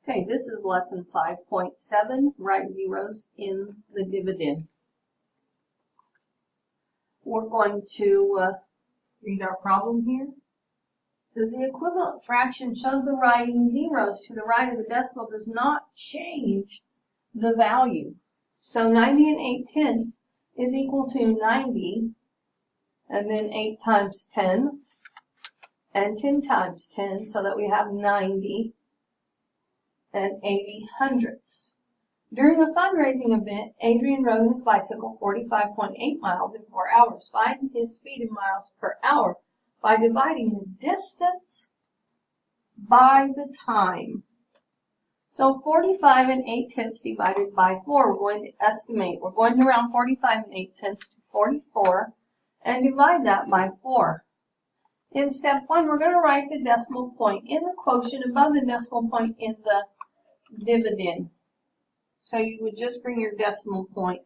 Okay, this is lesson 5.7, write zeros in the dividend. We're going to read our problem here. It says the equivalent fraction shows the writing zeros to the right of the decimal does not change the value. So 90 and 8/10 is equal to 90, and then 8 times 10, and 10 times 10, so that we have 90 and 80 hundredths. During a fundraising event, Adrian rode his bicycle 45.8 miles in 4 hours. Find his speed in miles per hour by dividing the distance by the time. So 45 and 8/10 divided by 4, we're going to estimate. We're going to round 45 and 8/10 to 44 and divide that by 4. In step 1, we're going to write the decimal point in the quotient above the decimal point in the dividend. So you would just bring your decimal point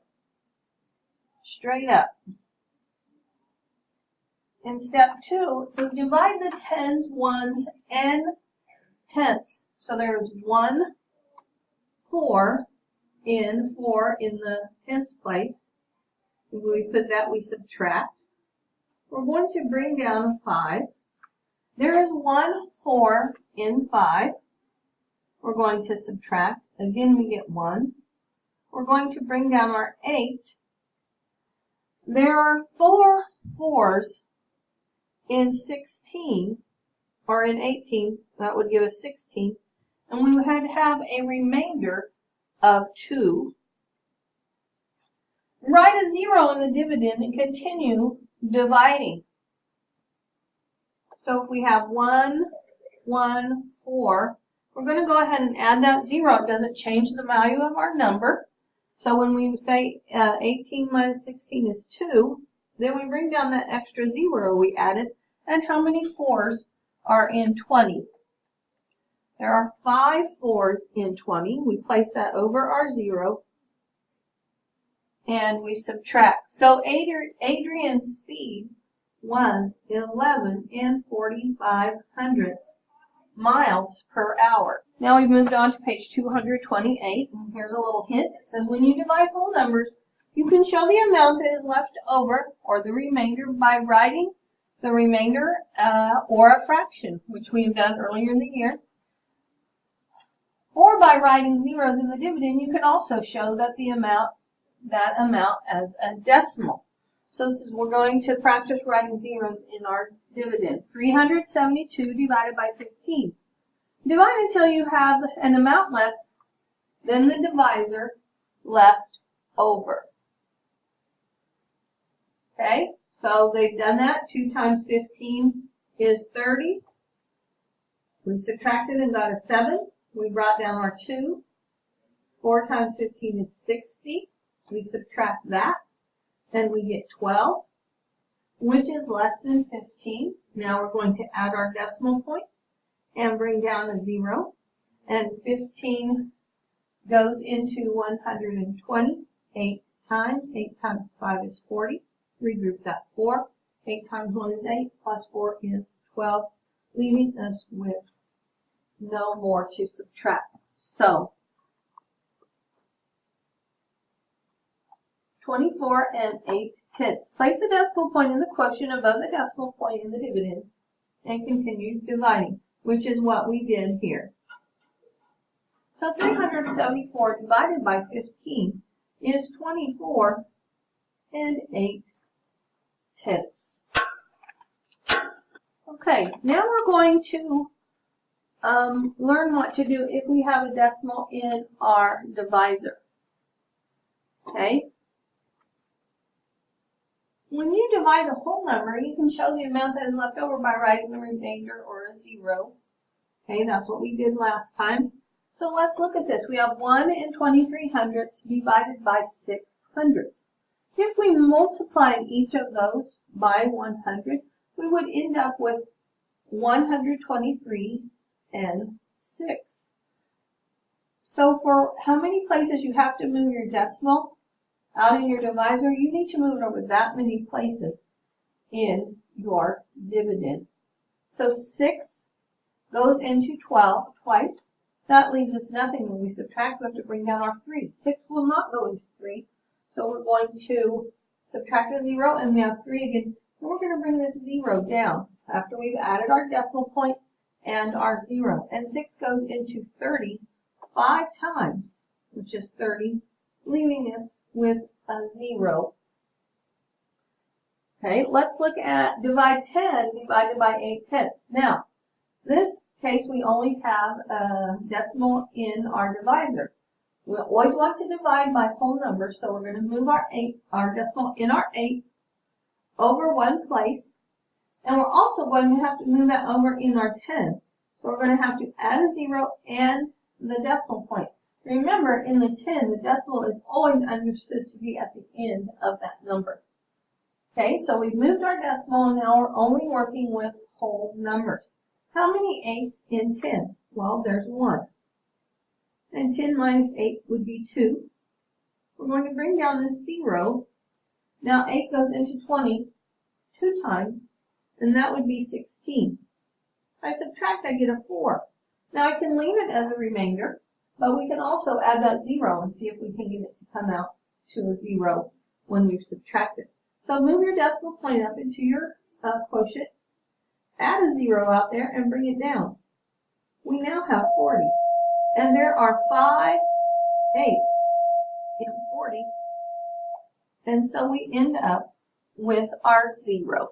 straight up. In step 2, it says divide the tens, ones, and tenths. So there's 1, 4 in the tenths place. When we put that, we subtract. We're going to bring down 5. There is 1 4 in 5. We're going to subtract. Again, we get 1. We're going to bring down our 8. There are 4 4s in 16, or in 18. That would give us 16. And we would have a remainder of 2. Write a 0 in the dividend and continue dividing. So if we have 1, 1, 4, we're going to go ahead and add that 0. It doesn't change the value of our number. So when we say 18 minus 16 is 2, then we bring down that extra 0 we added. And how many 4s are in 20? There are 5 4s in 20. We place that over our 0. And we subtract. So Adrian's speed was 11 and 45 hundredths miles per hour. Now we've moved on to page 228, and here's a little hint. It says when you divide whole numbers, you can show the amount that is left over, or the remainder, by writing the remainder or a fraction, which we have done earlier in the year. Or by writing zeros in the dividend, you can also show that that amount as a decimal. So we're going to practice writing zeros in our dividend. 372 divided by 15. Divide until you have an amount less than the divisor left over. Okay, so they've done that. 2 times 15 is 30. We subtracted and got a 7. We brought down our 2. 4 times 15 is 60. We subtract that, and we get 12, which is less than 15. Now we're going to add our decimal point and bring down a 0. And 15 goes into 120 8 times. 8 times 5 is 40. Regroup that 4. 8 times 1 is 8, plus 4 is 12, leaving us with no more to subtract. So 24 and 8/10. Place the decimal point in the quotient above the decimal point in the dividend and continue dividing, which is what we did here. So 374 divided by 15 is 24 and 8/10. Okay, now we're going to learn what to do if we have a decimal in our divisor. Okay? When you divide a whole number, you can show the amount that is left over by writing the remainder or a 0. Okay, that's what we did last time. So let's look at this. We have 1 and 23 hundredths divided by 6 hundredths. If we multiplied each of those by 100, we would end up with 123 and 6. So for how many places you have to move your decimal out in your divisor, you need to move it over that many places in your dividend. So 6 goes into 12 twice, That leaves us nothing. When we subtract, we have to bring down our 3. 6 will not go into 3. So we're going to subtract a 0, and we have 3 again. And we're going to bring this 0 down after we've added our decimal point and our 0. And 6 goes into 30 5 times, which is 30, leaving us with a 0. Okay, let's look at divide 10 divided by 8/10. Now, this case we only have a decimal in our divisor. We always want to divide by whole numbers, so we're going to move our decimal in our 8 over one place, and we're also going to have to move that over in our 10. So we're going to have to add a 0 and the decimal point. Remember, in the 10, the decimal is always understood to be at the end of that number. Okay, so we've moved our decimal, and now we're only working with whole numbers. How many 8s in 10? Well, there's 1. And 10 minus 8 would be 2. We're going to bring down this 0. Now 8 goes into 20 2 times, and that would be 16. If I subtract, I get a 4. Now I can leave it as a remainder, but we can also add that 0 and see if we can get it to come out to a 0 when we've subtracted. So move your decimal point up into your quotient, add a 0 out there, and bring it down. We now have 40. And there are 5 8s in 40. And so we end up with our 0.